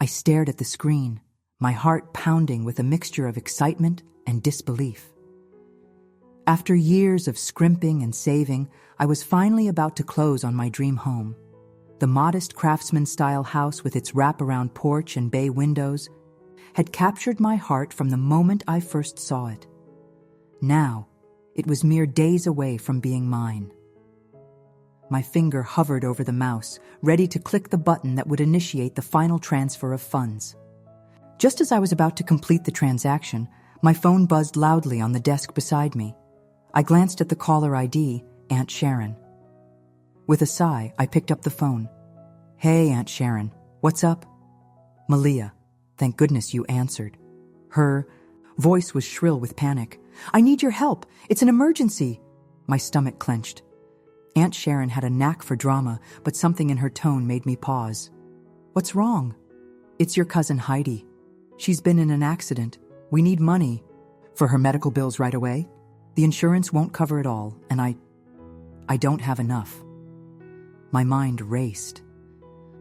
I stared at the screen, my heart pounding with a mixture of excitement and disbelief. After years of scrimping and saving, I was finally about to close on my dream home. The modest craftsman-style house with its wraparound porch and bay windows had captured my heart from the moment I first saw it. Now, it was mere days away from being mine. My finger hovered over the mouse, ready to click the button that would initiate the final transfer of funds. Just as I was about to complete the transaction, my phone buzzed loudly on the desk beside me. I glanced at the caller ID, Aunt Sharon. With a sigh, I picked up the phone. "Hey, Aunt Sharon, what's up?" "Malia, thank goodness you answered." Her voice was shrill with panic. "I need your help. It's an emergency." My stomach clenched. Aunt Sharon had a knack for drama, but something in her tone made me pause. "What's wrong?" "It's your cousin Heidi. She's been in an accident. We need money." "For her medical bills right away? The insurance won't cover it all, and I don't have enough." My mind raced.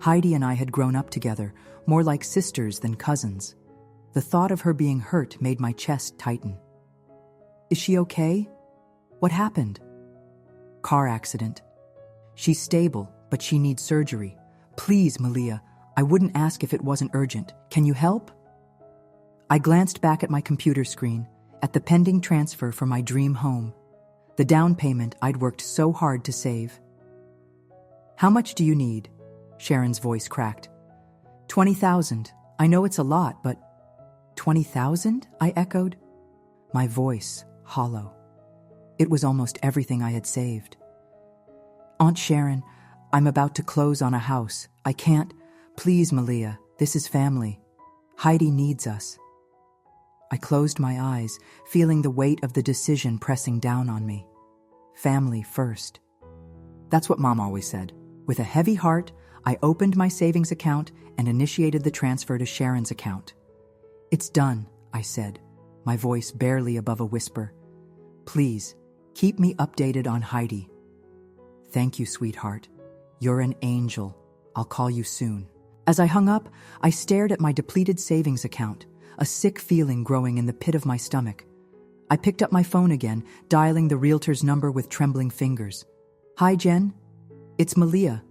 Heidi and I had grown up together, more like sisters than cousins. The thought of her being hurt made my chest tighten. "Is she okay? What happened?" "Car accident. She's stable, but she needs surgery. Please, Malia, I wouldn't ask if it wasn't urgent. Can you help?" I glanced back at my computer screen, at the pending transfer for my dream home, the down payment I'd worked so hard to save. "How much do you need?" Sharon's voice cracked. 20,000. I know it's a lot, but 20,000? I echoed, my voice hollow. It was almost everything I had saved. "Aunt Sharon, I'm about to close on a house. I can't. Please, Malia, this is family. Heidi needs us." I closed my eyes, feeling the weight of the decision pressing down on me. Family first. That's what Mom always said. With a heavy heart, I opened my savings account and initiated the transfer to Sharon's account. "It's done," I said, my voice barely above a whisper. "Please, keep me updated on Heidi." "Thank you, sweetheart. You're an angel. I'll call you soon." As I hung up, I stared at my depleted savings account, a sick feeling growing in the pit of my stomach. I picked up my phone again, dialing the realtor's number with trembling fingers. "Hi, Jen. It's Malia.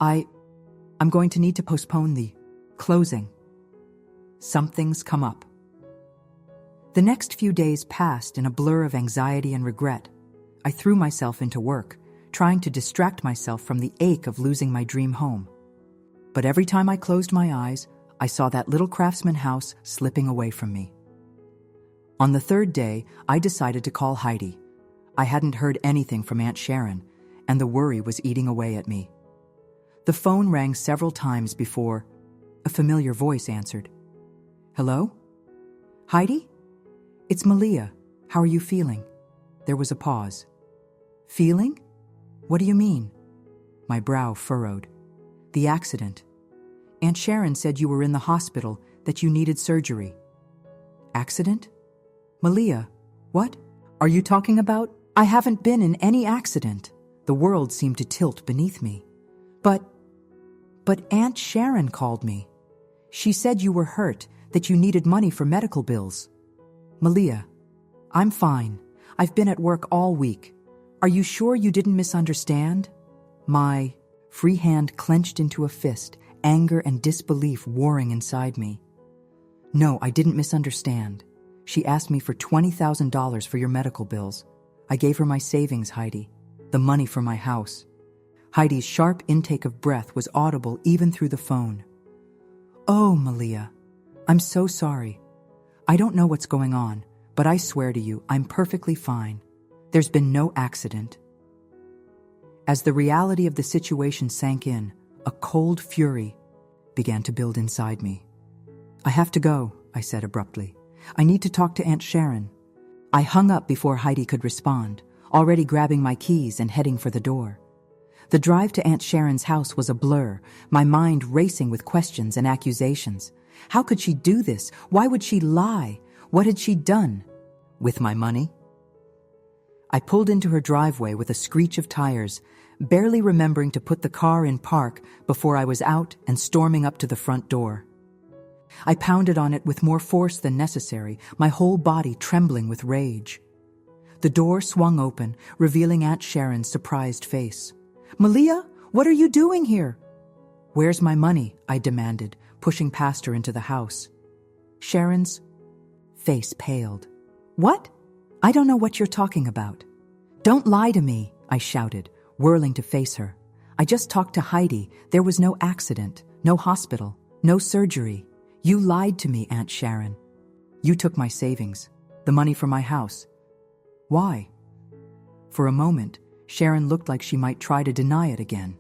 I'm going to need to postpone the closing. Something's come up." The next few days passed in a blur of anxiety and regret. I threw myself into work, trying to distract myself from the ache of losing my dream home. But every time I closed my eyes, I saw that little craftsman house slipping away from me. On the third day, I decided to call Heidi. I hadn't heard anything from Aunt Sharon, and the worry was eating away at me. The phone rang several times before a familiar voice answered. "Hello? Heidi? It's Malia. How are you feeling?" There was a pause. "Feeling? What do you mean?" My brow furrowed. "The accident. Aunt Sharon said you were in the hospital, that you needed surgery." "Accident? Malia, what are you talking about? I haven't been in any accident." The world seemed to tilt beneath me. But Aunt Sharon called me. She said you were hurt, that you needed money for medical bills." "Malia, I'm fine. I've been at work all week. Are you sure you didn't misunderstand?" My free hand clenched into a fist, anger and disbelief warring inside me. "No, I didn't misunderstand. She asked me for $20,000 for your medical bills. I gave her my savings, Heidi, the money for my house." Heidi's sharp intake of breath was audible even through the phone. "Oh, Malia, I'm so sorry. I don't know what's going on, but I swear to you, I'm perfectly fine. There's been no accident." As the reality of the situation sank in, a cold fury began to build inside me. "I have to go," I said abruptly. "I need to talk to Aunt Sharon." I hung up before Heidi could respond, already grabbing my keys and heading for the door. The drive to Aunt Sharon's house was a blur, my mind racing with questions and accusations. How could she do this? Why would she lie? What had she done? With my money? I pulled into her driveway with a screech of tires, barely remembering to put the car in park before I was out and storming up to the front door. I pounded on it with more force than necessary, my whole body trembling with rage. The door swung open, revealing Aunt Sharon's surprised face. "Malia, what are you doing here?" "Where's my money?" I demanded, pushing past her into the house. Sharon's face paled. "What? I don't know what you're talking about." "Don't lie to me," I shouted, whirling to face her. "I just talked to Heidi. There was no accident, no hospital, no surgery. You lied to me, Aunt Sharon. You took my savings, the money for my house. Why?" For a moment, Sharon looked like she might try to deny it again.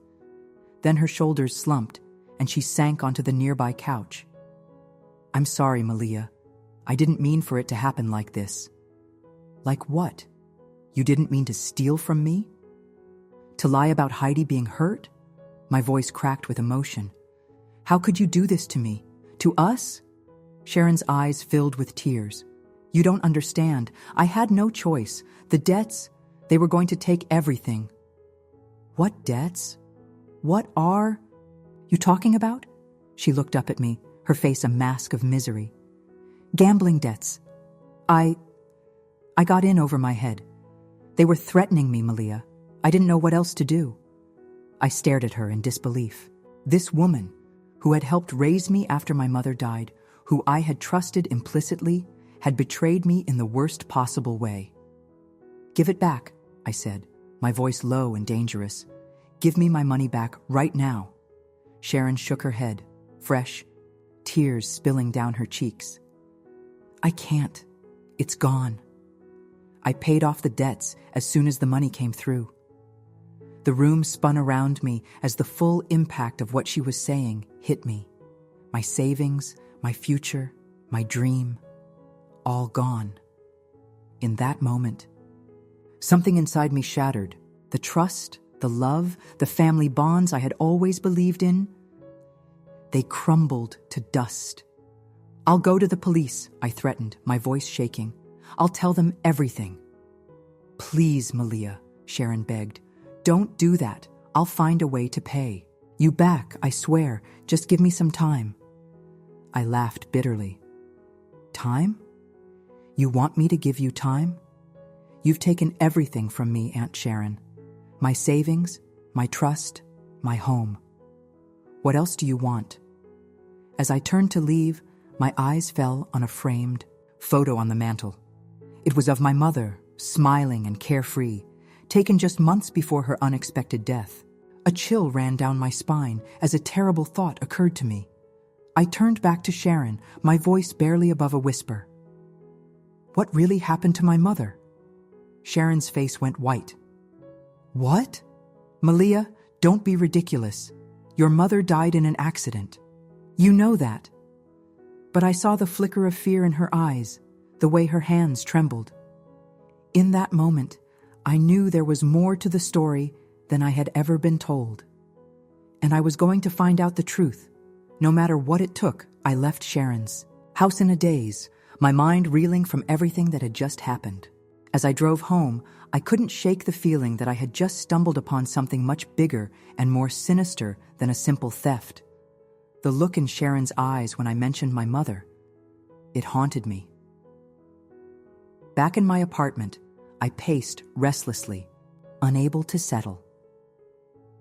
Then her shoulders slumped, and she sank onto the nearby couch. "I'm sorry, Malia. I didn't mean for it to happen like this." "Like what? You didn't mean to steal from me? To lie about Heidi being hurt?" My voice cracked with emotion. "How could you do this to me? To us?" Sharon's eyes filled with tears. "You don't understand. I had no choice. The debts, they were going to take everything." "What debts? What are you talking about?" She looked up at me, her face a mask of misery. "Gambling debts. I got in over my head. They were threatening me, Malia. I didn't know what else to do." I stared at her in disbelief. This woman, who had helped raise me after my mother died, who I had trusted implicitly, had betrayed me in the worst possible way. "Give it back," I said, my voice low and dangerous. "Give me my money back right now." Sharon shook her head, fresh, tears spilling down her cheeks. "I can't. It's gone. I paid off the debts as soon as the money came through." The room spun around me as the full impact of what she was saying hit me. My savings, my future, my dream, all gone. In that moment, something inside me shattered. The trust, the love, the family bonds I had always believed in, they crumbled to dust. "I'll go to the police," I threatened, my voice shaking. "I'll tell them everything." "Please, Malia," Sharon begged. "Don't do that. I'll find a way to pay you back, I swear. Just give me some time." I laughed bitterly. "Time? You want me to give you time? You've taken everything from me, Aunt Sharon. My savings, my trust, my home. What else do you want?" As I turned to leave, my eyes fell on a framed photo on the mantel. It was of my mother, smiling and carefree, taken just months before her unexpected death. A chill ran down my spine as a terrible thought occurred to me. I turned back to Sharon, my voice barely above a whisper. "What really happened to my mother?" Sharon's face went white. "What?" "Malia, don't be ridiculous. Your mother died in an accident. You know that." But I saw the flicker of fear in her eyes, the way her hands trembled. In that moment, I knew there was more to the story than I had ever been told. And I was going to find out the truth. No matter what it took, I left Sharon's house in a daze, my mind reeling from everything that had just happened. As I drove home, I couldn't shake the feeling that I had just stumbled upon something much bigger and more sinister than a simple theft. The look in Sharon's eyes when I mentioned my mother, it haunted me. Back in my apartment, I paced restlessly, unable to settle.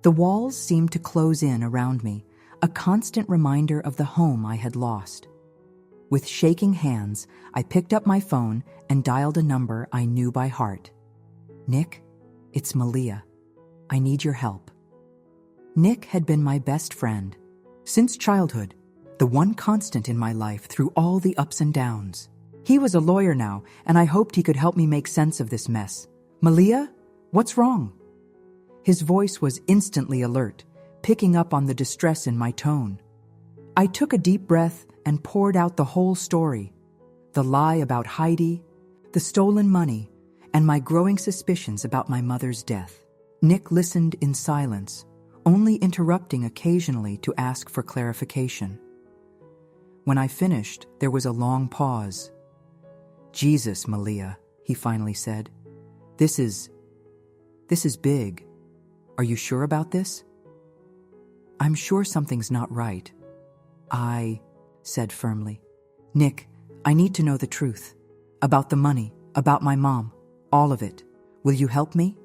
The walls seemed to close in around me, a constant reminder of the home I had lost. With shaking hands, I picked up my phone and dialed a number I knew by heart. "Nick, it's Malia. I need your help." Nick had been my best friend since childhood, the one constant in my life through all the ups and downs. He was a lawyer now, and I hoped he could help me make sense of this mess. "Malia, what's wrong?" His voice was instantly alert, picking up on the distress in my tone. I took a deep breath and poured out the whole story. The lie about Heidi, the stolen money, and my growing suspicions about my mother's death. Nick listened in silence, only interrupting occasionally to ask for clarification. When I finished, there was a long pause. "Jesus, Malia," he finally said. This is big. Are you sure about this?" "I'm sure something's not right. said firmly. Nick, I need to know the truth. About the money, about my mom, all of it. Will you help me?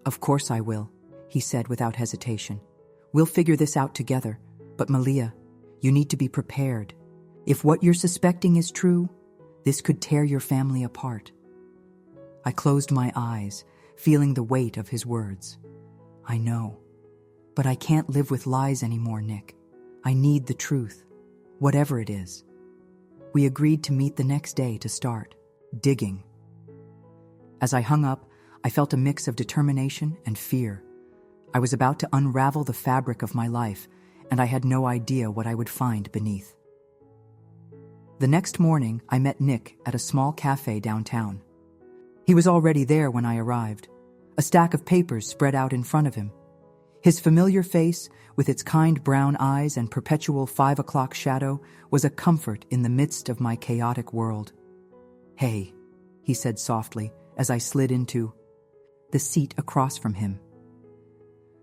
Of course I will, he said without hesitation. We'll figure this out together, but Malia, you need to be prepared. If what you're suspecting is true, this could tear your family apart. I closed my eyes, feeling the weight of his words. I know, but I can't live with lies anymore, Nick. I need the truth, whatever it is. We agreed to meet the next day to start digging. As I hung up, I felt a mix of determination and fear. I was about to unravel the fabric of my life, and I had no idea what I would find beneath. The next morning, I met Nick at a small cafe downtown. He was already there when I arrived, a stack of papers spread out in front of him. His familiar face, with its kind brown eyes and perpetual 5 o'clock shadow, was a comfort in the midst of my chaotic world. Hey, he said softly as I slid into the seat across from him.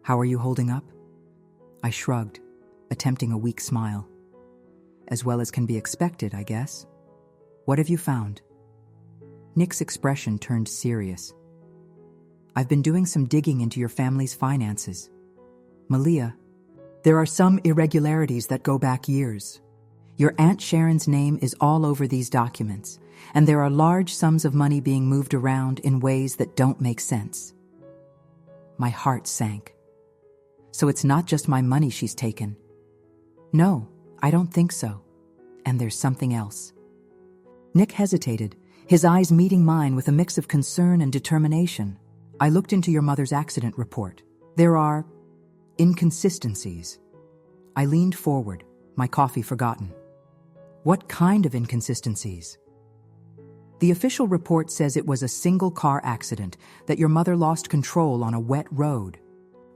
How are you holding up? I shrugged, attempting a weak smile. As well as can be expected, I guess. What have you found? Nick's expression turned serious. I've been doing some digging into your family's finances. Malia, there are some irregularities that go back years. Your Aunt Sharon's name is all over these documents, and there are large sums of money being moved around in ways that don't make sense. My heart sank. So it's not just my money she's taken. No, I don't think so. And there's something else. Nick hesitated, his eyes meeting mine with a mix of concern and determination. I looked into your mother's accident report. There are inconsistencies. I leaned forward, my coffee forgotten. What kind of inconsistencies? The official report says it was a single car accident, that your mother lost control on a wet road.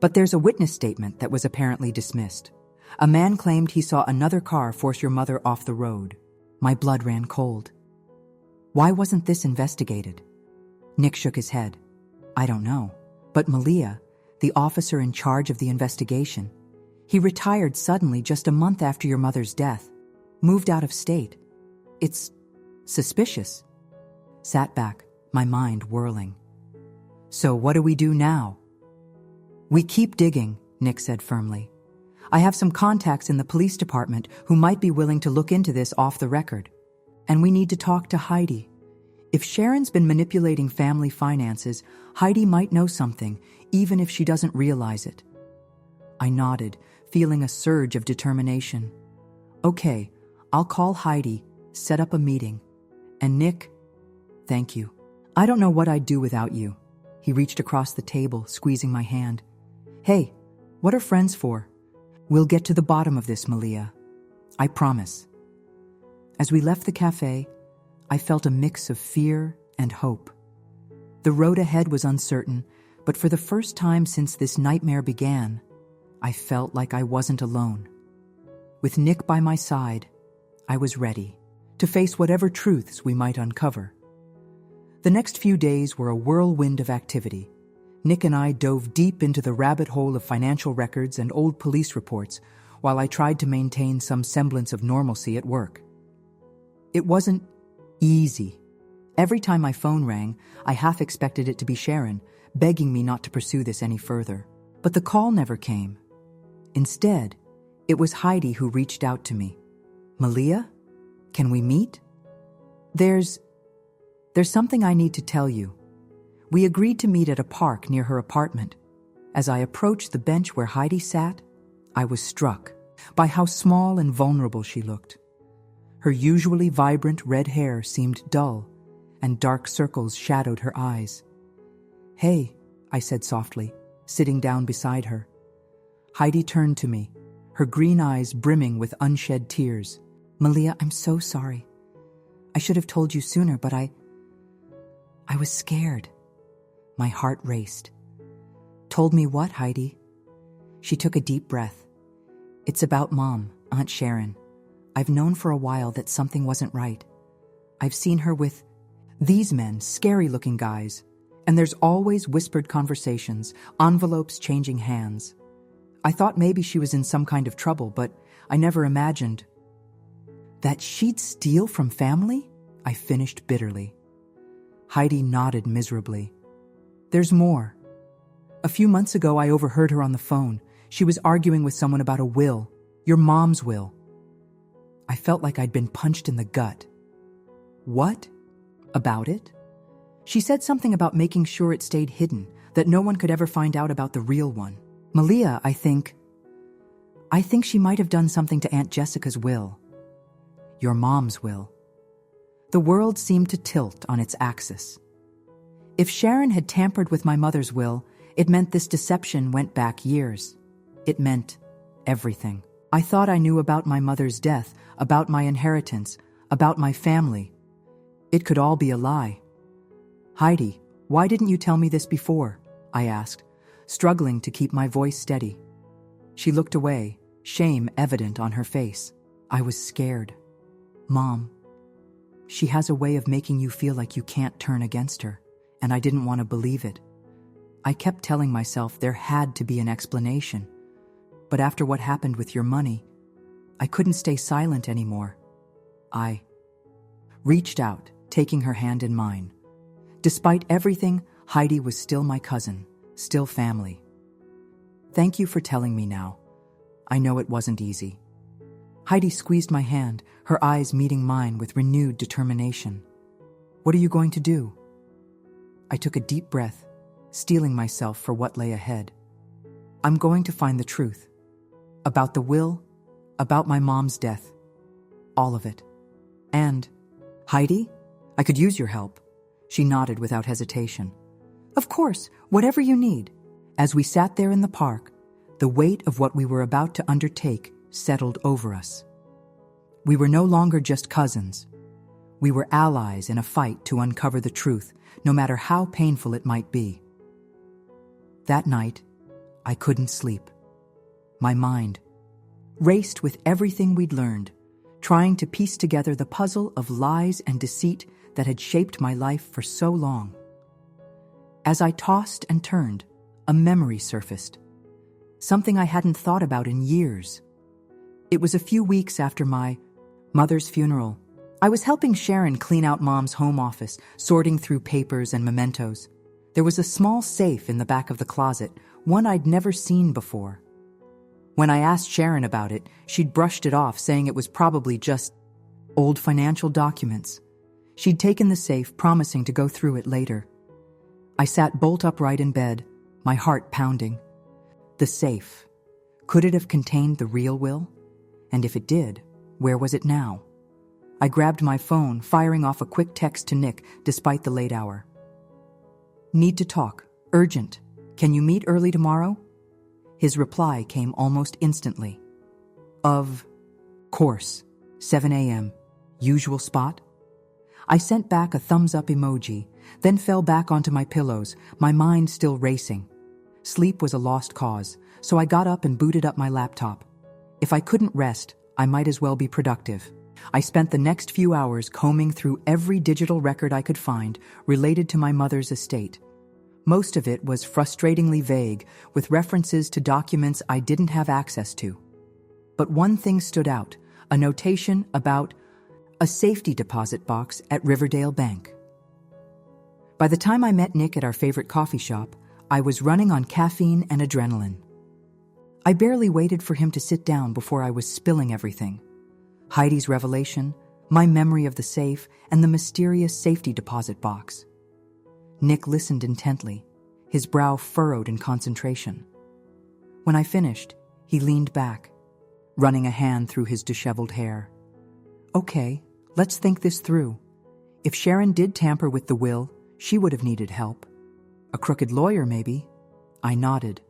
But there's a witness statement that was apparently dismissed. A man claimed he saw another car force your mother off the road. My blood ran cold. Why wasn't this investigated? Nick shook his head. I don't know. But Malia, the officer in charge of the investigation, he retired suddenly just a month after your mother's death. Moved out of state. It's suspicious. Sat back, my mind whirling. So what do we do now? We keep digging, Nick said firmly. I have some contacts in the police department who might be willing to look into this off the record. And we need to talk to Heidi. If Sharon's been manipulating family finances, Heidi might know something, even if she doesn't realize it. I nodded, feeling a surge of determination. Okay, I'll call Heidi, set up a meeting. And Nick, thank you. I don't know what I'd do without you. He reached across the table, squeezing my hand. Hey, what are friends for? We'll get to the bottom of this, Malia. I promise. As we left the cafe, I felt a mix of fear and hope. The road ahead was uncertain, but for the first time since this nightmare began, I felt like I wasn't alone. With Nick by my side, I was ready to face whatever truths we might uncover. The next few days were a whirlwind of activity. Nick and I dove deep into the rabbit hole of financial records and old police reports while I tried to maintain some semblance of normalcy at work. It wasn't easy. Every time my phone rang, I half expected it to be Sharon, begging me not to pursue this any further. But the call never came. Instead, it was Heidi who reached out to me. Malia, can we meet? There's something I need to tell you. We agreed to meet at a park near her apartment. As I approached the bench where Heidi sat, I was struck by how small and vulnerable she looked. Her usually vibrant red hair seemed dull, and dark circles shadowed her eyes. Hey, I said softly, sitting down beside her. Heidi turned to me, her green eyes brimming with unshed tears. Malia, I'm so sorry. I should have told you sooner, but I was scared. My heart raced. Told me what, Heidi? She took a deep breath. It's about Mom, Aunt Sharon. I've known for a while that something wasn't right. I've seen her with these men, scary-looking guys, and there's always whispered conversations, envelopes changing hands. I thought maybe she was in some kind of trouble, but I never imagined. That she'd steal from family? I finished bitterly. Heidi nodded miserably. There's more. A few months ago, I overheard her on the phone. She was arguing with someone about a will, your mom's will. I felt like I'd been punched in the gut. What? About it? She said something about making sure it stayed hidden, that no one could ever find out about the real one. Malia, I think she might have done something to Aunt Jessica's will. Your mom's will. The world seemed to tilt on its axis. If Sharon had tampered with my mother's will, it meant this deception went back years. It meant everything. I thought I knew about my mother's death, about my inheritance, about my family. It could all be a lie. Heidi, why didn't you tell me this before? I asked, struggling to keep my voice steady. She looked away, shame evident on her face. I was scared. Mom, she has a way of making you feel like you can't turn against her, and I didn't want to believe it. I kept telling myself there had to be an explanation. But after what happened with your money, I couldn't stay silent anymore. I reached out, taking her hand in mine. Despite everything, Heidi was still my cousin, still family. Thank you for telling me now. I know it wasn't easy. Heidi squeezed my hand, her eyes meeting mine with renewed determination. What are you going to do? I took a deep breath, steeling myself for what lay ahead. I'm going to find the truth. About the will, about my mom's death. All of it. And, Heidi, I could use your help. She nodded without hesitation. Of course, whatever you need. As we sat there in the park, the weight of what we were about to undertake settled over us. We were no longer just cousins. We were allies in a fight to uncover the truth, no matter how painful it might be. That night, I couldn't sleep. My mind raced with everything we'd learned, trying to piece together the puzzle of lies and deceit that had shaped my life for so long. As I tossed and turned, a memory surfaced, something I hadn't thought about in years. It was a few weeks after my mother's funeral. I was helping Sharon clean out Mom's home office, sorting through papers and mementos. There was a small safe in the back of the closet, one I'd never seen before. When I asked Sharon about it, she'd brushed it off, saying it was probably just old financial documents. She'd taken the safe, promising to go through it later. I sat bolt upright in bed, my heart pounding. The safe. Could it have contained the real will? And if it did, where was it now? I grabbed my phone, firing off a quick text to Nick despite the late hour. Need to talk. Urgent. Can you meet early tomorrow? His reply came almost instantly. Of course. 7 a.m. Usual spot? I sent back a thumbs-up emoji, then fell back onto my pillows, my mind still racing. Sleep was a lost cause, so I got up and booted up my laptop. If I couldn't rest, I might as well be productive. I spent the next few hours combing through every digital record I could find related to my mother's estate. Most of it was frustratingly vague, with references to documents I didn't have access to. But one thing stood out, a notation about a safety deposit box at Riverdale Bank. By the time I met Nick at our favorite coffee shop, I was running on caffeine and adrenaline. I barely waited for him to sit down before I was spilling everything. Heidi's revelation, my memory of the safe, and the mysterious safety deposit box. Nick listened intently, his brow furrowed in concentration. When I finished, he leaned back, running a hand through his disheveled hair. Okay, let's think this through. If Sharon did tamper with the will, she would have needed help. A crooked lawyer, maybe? I nodded.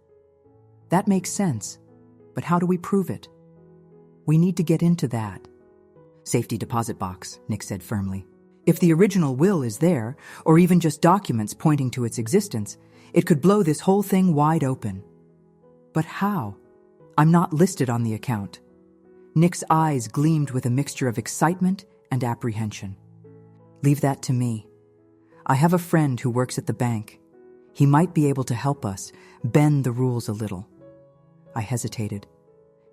That makes sense, but how do we prove it? We need to get into that. Safety deposit box, Nick said firmly. If the original will is there, or even just documents pointing to its existence, it could blow this whole thing wide open. But how? I'm not listed on the account. Nick's eyes gleamed with a mixture of excitement and apprehension. Leave that to me. I have a friend who works at the bank. He might be able to help us bend the rules a little. I hesitated.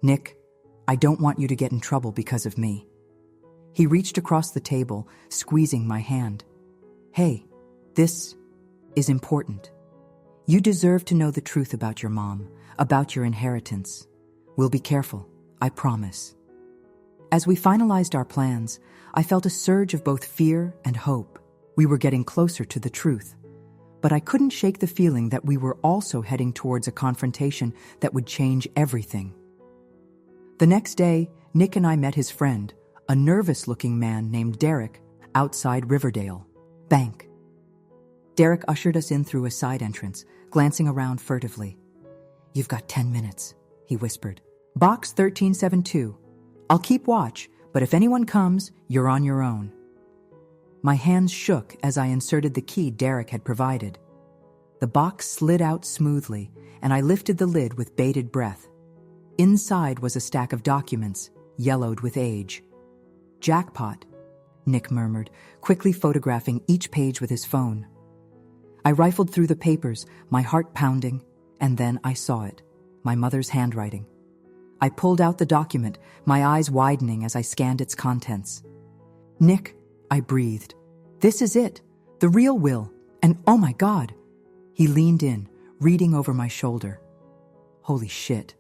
Nick, I don't want you to get in trouble because of me. He reached across the table, squeezing my hand. "Hey, this is important. You deserve to know the truth about your mom, about your inheritance. We'll be careful, I promise." As we finalized our plans, I felt a surge of both fear and hope. We were getting closer to the truth. But I couldn't shake the feeling that we were also heading towards a confrontation that would change everything. The next day, Nick and I met his friend, a nervous-looking man named Derek, outside Riverdale Bank. Derek ushered us in through a side entrance, glancing around furtively. "You've got 10 minutes, he whispered. "Box 1372. I'll keep watch, but if anyone comes, you're on your own." My hands shook as I inserted the key Derek had provided. The box slid out smoothly, and I lifted the lid with bated breath. Inside was a stack of documents, yellowed with age. "Jackpot," Nick murmured, quickly photographing each page with his phone. I rifled through the papers, my heart pounding, and then I saw it, my mother's handwriting. I pulled out the document, my eyes widening as I scanned its contents. "Nick," I breathed. "This is it, the real will, and oh my God." He leaned in, reading over my shoulder. Holy shit.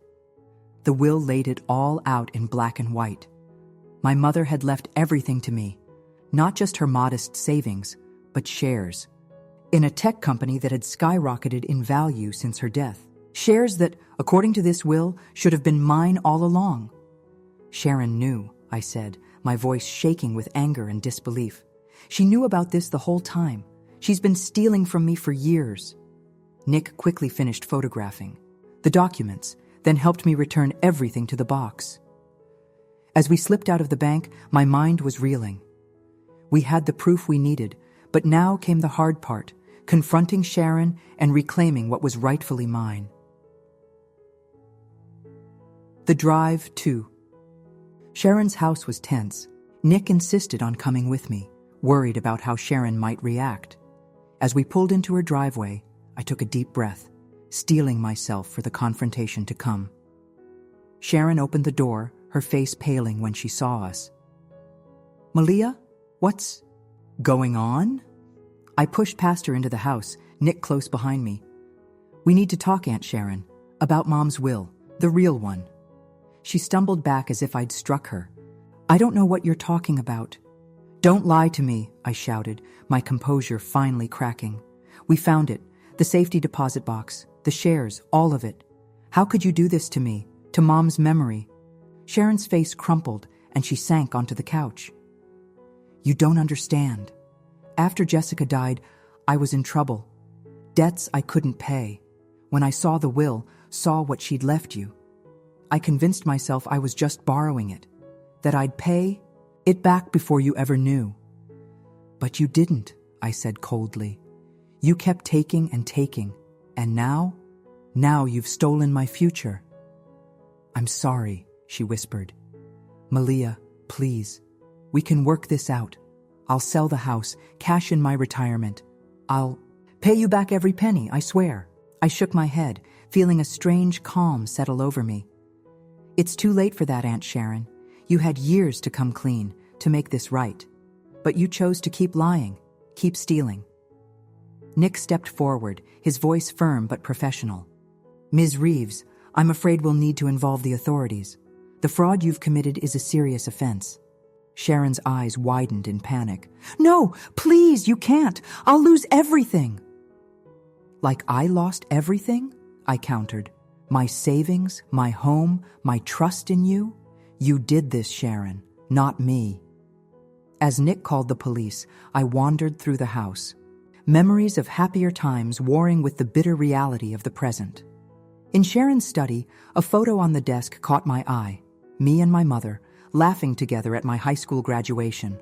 The will laid it all out in black and white. My mother had left everything to me, not just her modest savings, but shares, in a tech company that had skyrocketed in value since her death. Shares that, according to this will, should have been mine all along. "Sharon knew," I said, my voice shaking with anger and disbelief. "She knew about this the whole time. She's been stealing from me for years." Nick quickly finished photographing the documents, then helped me return everything to the box. As we slipped out of the bank, my mind was reeling. We had the proof we needed, but now came the hard part, confronting Sharon and reclaiming what was rightfully mine. The drive, too. Sharon's house was tense. Nick insisted on coming with me, worried about how Sharon might react. As we pulled into her driveway, I took a deep breath, steeling myself for the confrontation to come. Sharon opened the door, her face paling when she saw us. "Malia, what's going on?" I pushed past her into the house, Nick close behind me. "We need to talk, Aunt Sharon, about Mom's will, the real one." She stumbled back as if I'd struck her. "I don't know what you're talking about." "Don't lie to me," I shouted, my composure finally cracking. "We found it, the safety deposit box, the shares, all of it. How could you do this to me, to Mom's memory?" Sharon's face crumpled, and she sank onto the couch. "You don't understand. After Jessica died, I was in trouble. Debts I couldn't pay. When I saw the will, saw what she'd left you, I convinced myself I was just borrowing it, that I'd pay it back before you ever knew. But you didn't," I said coldly. "You kept taking and taking, and now you've stolen my future." "I'm sorry," she whispered. "Malia, please, we can work this out. I'll sell the house, cash in my retirement. I'll pay you back every penny, I swear." I shook my head, feeling a strange calm settle over me. "It's too late for that, Aunt Sharon. You had years to come clean, to make this right. But you chose to keep lying, keep stealing." Nick stepped forward, his voice firm but professional. "Ms. Reeves, I'm afraid we'll need to involve the authorities. The fraud you've committed is a serious offense." Sharon's eyes widened in panic. "No, please, you can't. I'll lose everything." "Like I lost everything?" I countered. "My savings, my home, my trust in you? You did this, Sharon, not me." As Nick called the police, I wandered through the house, memories of happier times warring with the bitter reality of the present. In Sharon's study, a photo on the desk caught my eye, me and my mother, laughing together at my high school graduation.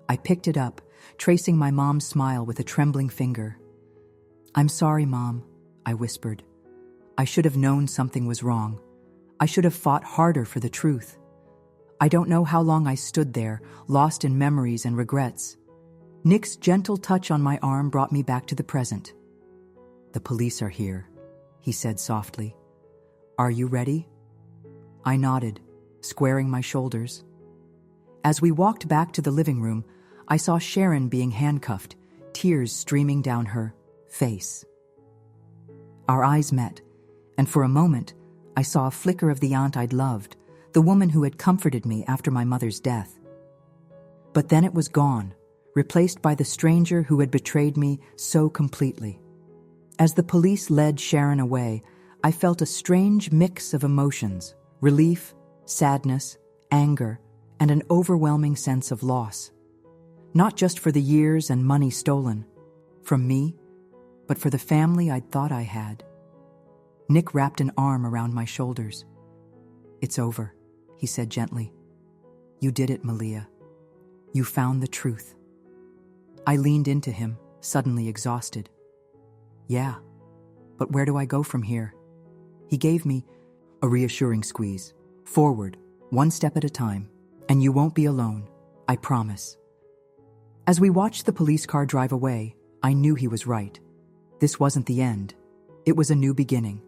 I picked it up, tracing my mom's smile with a trembling finger. "I'm sorry, Mom," I whispered. "I should have known something was wrong. I should have fought harder for the truth." I don't know how long I stood there, lost in memories and regrets. Nick's gentle touch on my arm brought me back to the present. "The police are here," he said softly. "Are you ready?" I nodded, squaring my shoulders. As we walked back to the living room, I saw Sharon being handcuffed, tears streaming down her face. Our eyes met, and for a moment, I saw a flicker of the aunt I'd loved, the woman who had comforted me after my mother's death. But then it was gone, replaced by the stranger who had betrayed me so completely. As the police led Sharon away, I felt a strange mix of emotions: relief, sadness, anger, and an overwhelming sense of loss. Not just for the years and money stolen from me, but for the family I'd thought I had. Nick wrapped an arm around my shoulders. "It's over," he said gently. "You did it, Malia. You found the truth." I leaned into him, suddenly exhausted. "Yeah, but where do I go from here?" He gave me a reassuring squeeze. "Forward, one step at a time, and you won't be alone, I promise." As we watched the police car drive away, I knew he was right. This wasn't the end. It was a new beginning.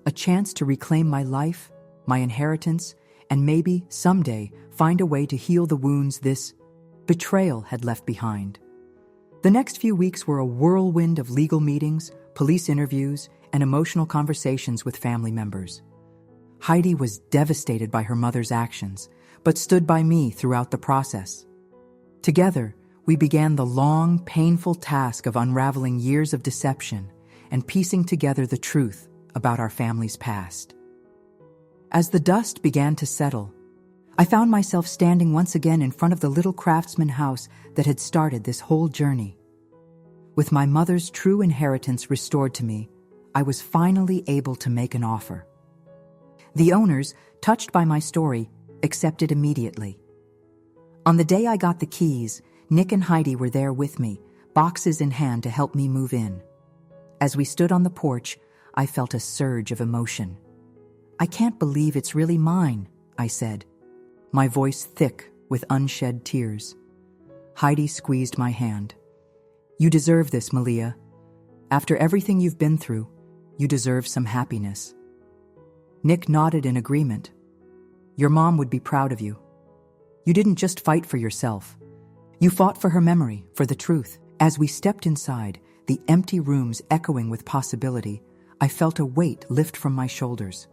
A chance to reclaim my life, my inheritance, and maybe, someday, find a way to heal the wounds this betrayal had left behind. The next few weeks were a whirlwind of legal meetings, police interviews, and emotional conversations with family members. Heidi was devastated by her mother's actions, but stood by me throughout the process. Together, we began the long, painful task of unraveling years of deception and piecing together the truth about our family's past. As the dust began to settle, I found myself standing once again in front of the little craftsman house that had started this whole journey. With my mother's true inheritance restored to me, I was finally able to make an offer. The owners, touched by my story, accepted immediately. On the day I got the keys, Nick and Heidi were there with me, boxes in hand to help me move in. As we stood on the porch, I felt a surge of emotion. "I can't believe it's really mine," I said, my voice thick with unshed tears. Heidi squeezed my hand. "You deserve this, Malia. After everything you've been through, you deserve some happiness." Nick nodded in agreement. "Your mom would be proud of you. You didn't just fight for yourself. You fought for her memory, for the truth." As we stepped inside, the empty rooms echoing with possibility, I felt a weight lift from my shoulders.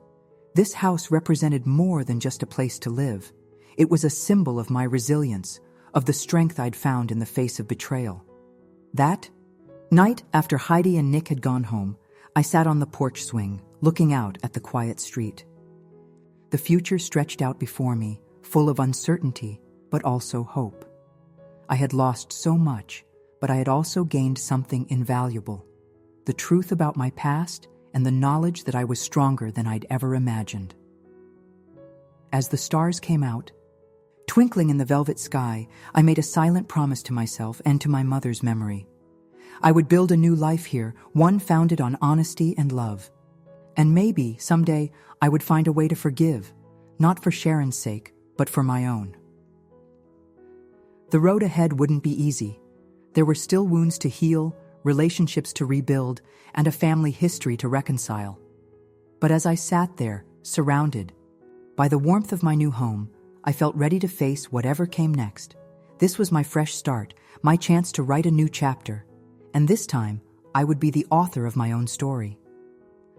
This house represented more than just a place to live. It was a symbol of my resilience, of the strength I'd found in the face of betrayal. That night, after Heidi and Nick had gone home, I sat on the porch swing, looking out at the quiet street. The future stretched out before me, full of uncertainty, but also hope. I had lost so much, but I had also gained something invaluable: the truth about my past and the knowledge that I was stronger than I'd ever imagined. As the stars came out, twinkling in the velvet sky, I made a silent promise to myself and to my mother's memory. I would build a new life here, one founded on honesty and love. And maybe, someday, I would find a way to forgive, not for Sharon's sake, but for my own. The road ahead wouldn't be easy. There were still wounds to heal, relationships to rebuild, and a family history to reconcile. But as I sat there, surrounded by the warmth of my new home, I felt ready to face whatever came next. This was my fresh start, my chance to write a new chapter, and this time I would be the author of my own story.